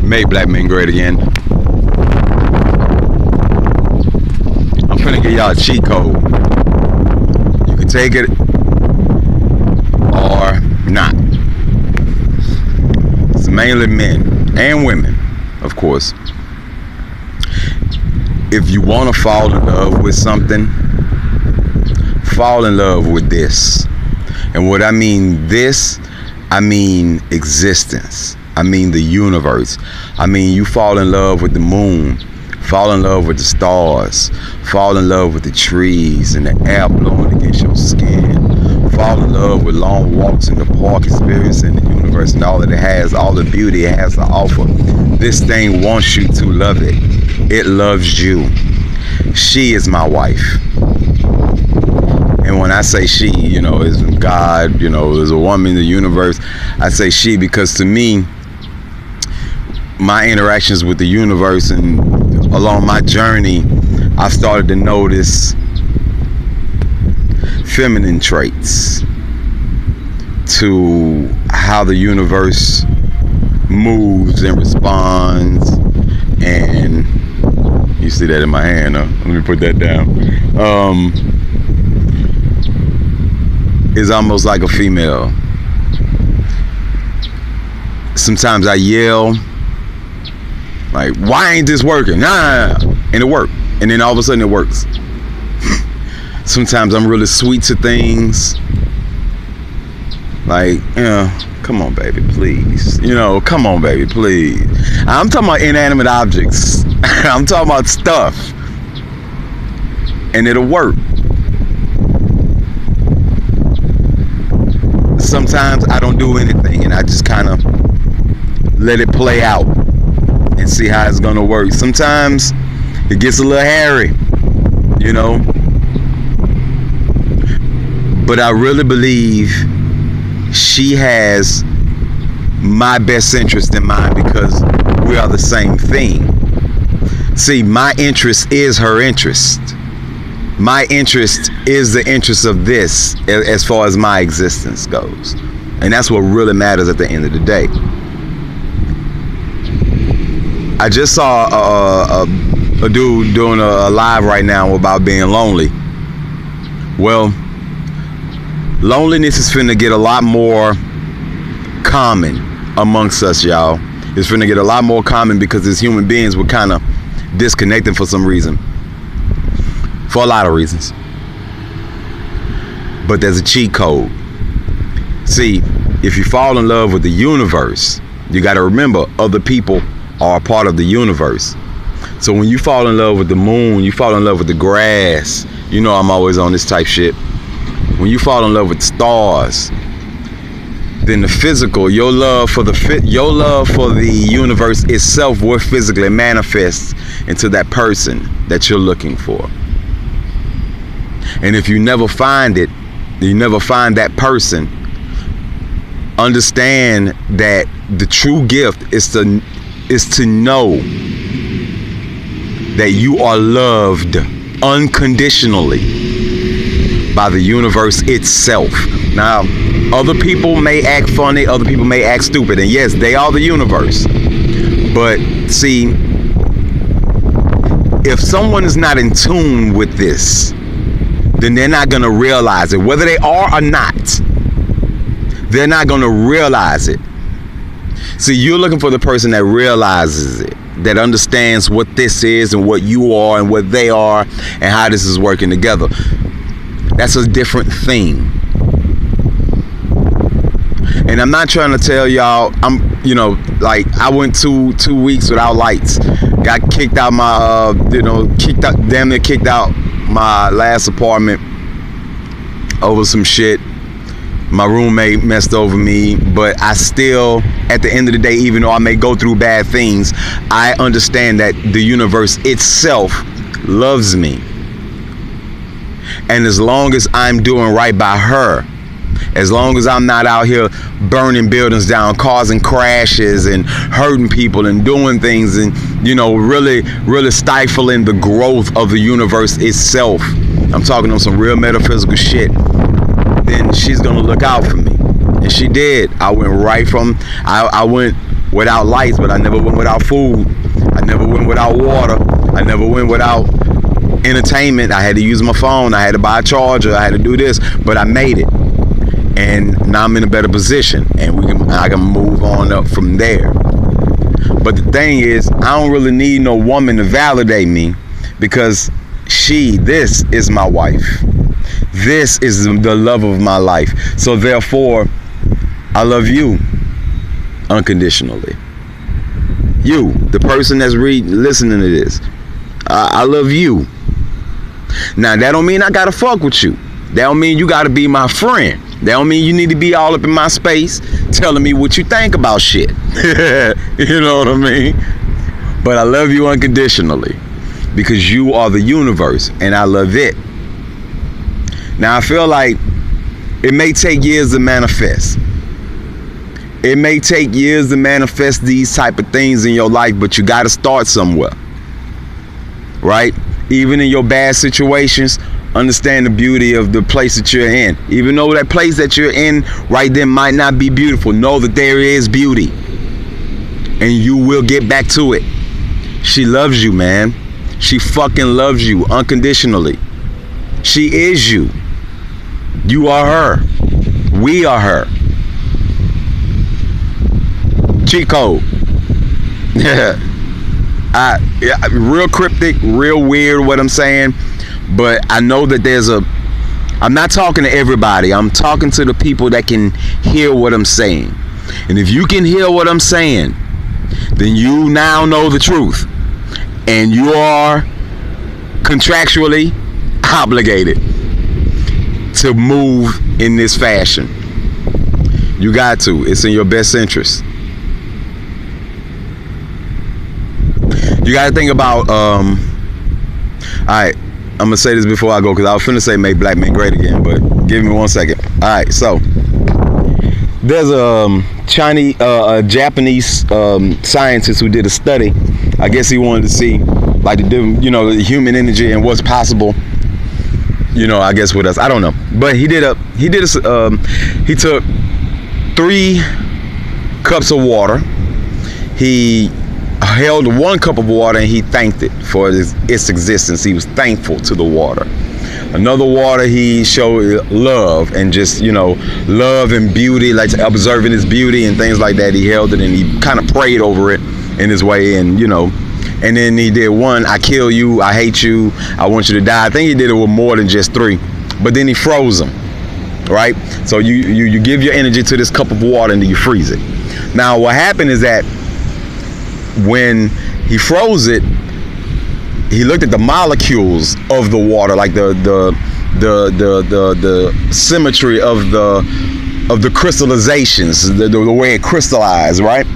Make black men great again. I'm finna give y'all a cheat code. You can take it or not. It's mainly men and women, of course. If you want to fall in love with something, fall in love with this. And what I mean this, I mean existence. I mean the universe. I mean you fall in love with the moon, fall in love with the stars, fall in love with the trees and the air blowing against your skin, fall in love with long walks in the park, experiencing the universe and all that it has, all the beauty it has to offer. This thing wants you to love it. It loves you. She is my wife. And when I say she, you know, is God, you know, is a woman, the universe, I say she because to me, my interactions with the universe and along my journey, I started to notice feminine traits to how the universe moves and responds. And you see that in my hand, huh? Let me put that down. Is almost like a female. Sometimes I yell, like, why ain't this working? Nah, and it worked. And then all of a sudden it works. Sometimes I'm really sweet to things. Like, come on, baby, please. You know, come on, baby, please. I'm talking about inanimate objects. I'm talking about stuff. And it'll work. Sometimes I don't do anything and I just kind of let it play out and see how it's gonna work. Sometimes it gets a little hairy, you know. But I really believe she has my best interest in mind because we are the same thing. See, my interest is her interest. My interest is the interest of this as far as my existence goes. And that's what really matters at the end of the day. I just saw a dude doing a live right now about being lonely. Well, loneliness is finna get a lot more common amongst us, y'all. It's finna get a lot more common because as human beings, we're kind of disconnected for some reason. For a lot of reasons. But there's a cheat code. See, if you fall in love with the universe, you got to remember other people are a part of the universe. So when you fall in love with the moon, you fall in love with the grass. You know I'm always on this type shit. When you fall in love with stars, then the physical, your love for the universe itself will physically manifest into that person that you're looking for. And if you never find it, you never find that person, understand that the true gift is to know that you are loved unconditionally by the universe itself. Now, other people may act funny, other people may act stupid, and yes, they are the universe. But see, if someone is not in tune with this, then they're not going to realize it. Whether they are or not, they're not going to realize it. See, you're looking for the person that realizes it, that understands what this is and what you are and what they are and how this is working together. That's a different thing. And I'm not trying to tell y'all, I went two weeks without lights. Got kicked out my, damn near kicked out my last apartment over some shit. My roommate messed over me, but I still, at the end of the day, even though I may go through bad things, I understand that the universe itself loves me. And as long as I'm doing right by her, as long as I'm not out here burning buildings down, causing crashes and hurting people and doing things and, really stifling the growth of the universe itself, I'm talking on some real metaphysical shit, then she's gonna look out for me. And she did. I went without lights, but I never went without food. I never went without water. I never went without entertainment. I had to use my phone. I had to buy a charger. I had to do this, but I made it. And now I'm in a better position, and I can move on up from there. But the thing is, I don't really need no woman to validate me, because this is my wife. This is the love of my life. So therefore, I love you unconditionally. You, the person that's listening to this, I love you. Now, that don't mean I gotta fuck with you. That don't mean you gotta be my friend. That don't mean you need to be all up in my space telling me what you think about shit. You know what I mean? But I love you unconditionally, because you are the universe and I love it. Now, I feel like it may take years to manifest. It may take years to manifest these type of things in your life, but you got to start somewhere, right? Even in your bad situations, understand the beauty of the place that you're in. Even though that place that you're in right then might not be beautiful, know that there is beauty, and you will get back to it. She loves you, man. She fucking loves you unconditionally. She is you. You are her. We are her. Cheat code. Real cryptic, real weird what I'm saying, but I know that I'm not talking to everybody. I'm talking to the people that can hear what I'm saying. And if you can hear what I'm saying, then you now know the truth. And you are contractually obligated to move in this fashion. You got to. It's in your best interest. You got to think about, all right, I'm going to say this before I go, because I was finna say make black men great again, but give me 1 second. All right, so there's a Japanese scientist who did a study. I guess he wanted to see, like, the human energy and what's possible, I guess with us. I don't know. But he took 3 cups of water. He held 1 cup of water and he thanked it for its existence. He was thankful to the water. Another water, he showed love and just, love and beauty, like observing his beauty and things like that. He held it and he kind of prayed over it in his way, and and then he did 1, I kill you, I hate you, I want you to die. I think he did it with more than just 3, but then he froze them, right? So you give your energy to this cup of water and then you freeze it. Now what happened is that when he froze it, he looked at the molecules of the water, like the symmetry of the crystallizations, the way it crystallized, right?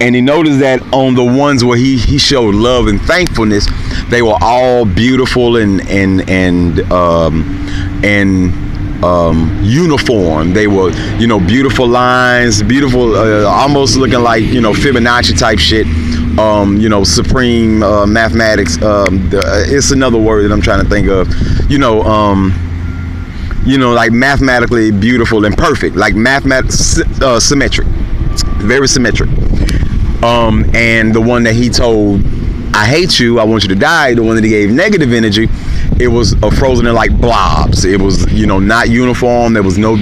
And he noticed that on the ones where he showed love and thankfulness, they were all beautiful and uniform. They were, beautiful lines, beautiful, almost looking like, Fibonacci type shit. Supreme mathematics. It's another word that I'm trying to think of. Like mathematically beautiful and perfect, like symmetric, very symmetric. And the one that he told, I hate you, I want you to die, the one that he gave negative energy, it was frozen in like blobs. It was, not uniform. There was no,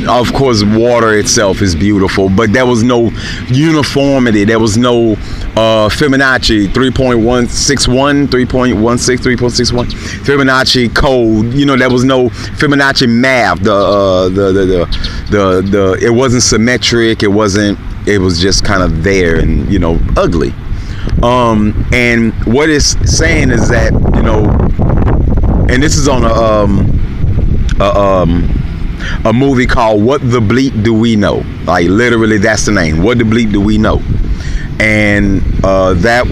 of course, water itself is beautiful, but there was no uniformity. There was no Fibonacci 3.161, 3.16, 3.61 Fibonacci code. There was no Fibonacci math. It wasn't symmetric. It was just kind of there and, ugly. And what it's saying is that, and this is on a movie called What the Bleep Do We Know? Like literally that's the name. What the Bleep Do We Know? And that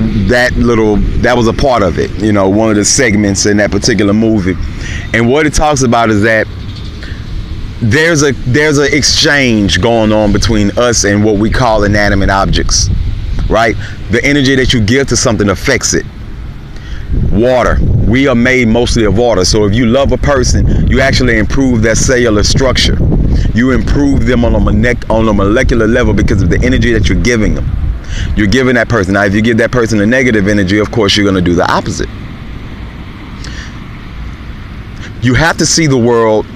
was a part of it, one of the segments in that particular movie. And what it talks about is that there's an exchange going on between us and what we call inanimate objects, right? The energy that you give to something affects it. Water, we are made mostly of water. So if you love a person, you actually improve their cellular structure. You improve them on a molecular level because of the energy that you're giving them. You're giving that person. Now, if you give that person a negative energy, of course, you're going to do the opposite. You have to see the world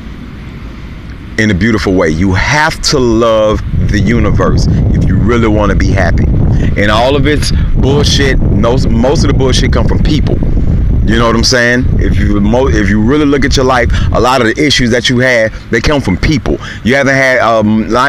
in a beautiful way. You have to love the universe if you really want to be happy. And all of its bullshit, most of the bullshit come from people. You know what I'm saying? If you really look at your life, a lot of the issues that you had, they come from people. You haven't had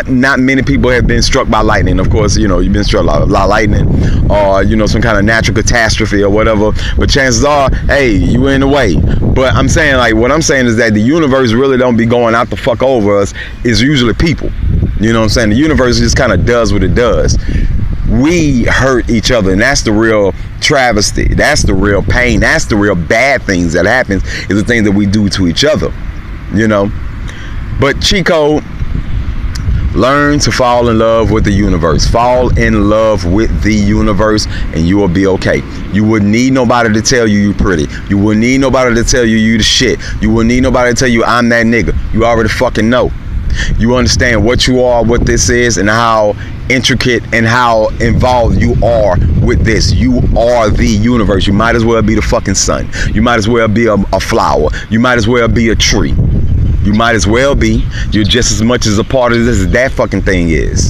not many people have been struck by lightning. Of course, you know, you've been struck by lightning, or you know, some kind of natural catastrophe or whatever. But chances are, hey, you were in the way. But I'm saying, like, what I'm saying is that the universe really don't be going out the fuck over us. It's usually people. You know what I'm saying? The universe just kind of does what it does. We hurt each other, and that's the real travesty. That's the real pain. That's the real bad things that happens, is the things that we do to each other, you know. But Chico, learn to fall in love with the universe. Fall in love with the universe, and you will be okay. You wouldn't need nobody to tell you you're pretty. You wouldn't need nobody to tell you you the shit. You wouldn't need nobody to tell you I'm that nigga. You already fucking know. You understand what you are, what this is, and how intricate and how involved you are with this. You are the universe. You might as well be the fucking sun. You might as well be a flower. You might as well be a tree. You might as well be. You're just as much as a part of this as that fucking thing is.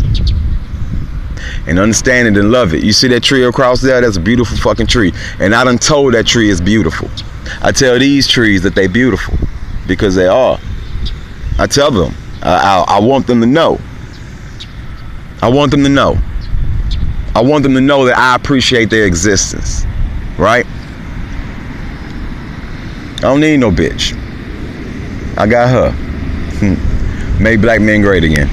And understand it and love it. You see that tree across there? That's a beautiful fucking tree. And I done told that tree is beautiful. I tell these trees that they beautiful because they are. I tell them. I want them to know. I want them to know. I want them to know that I appreciate their existence. Right? I don't need no bitch. I got her. Make black men great again.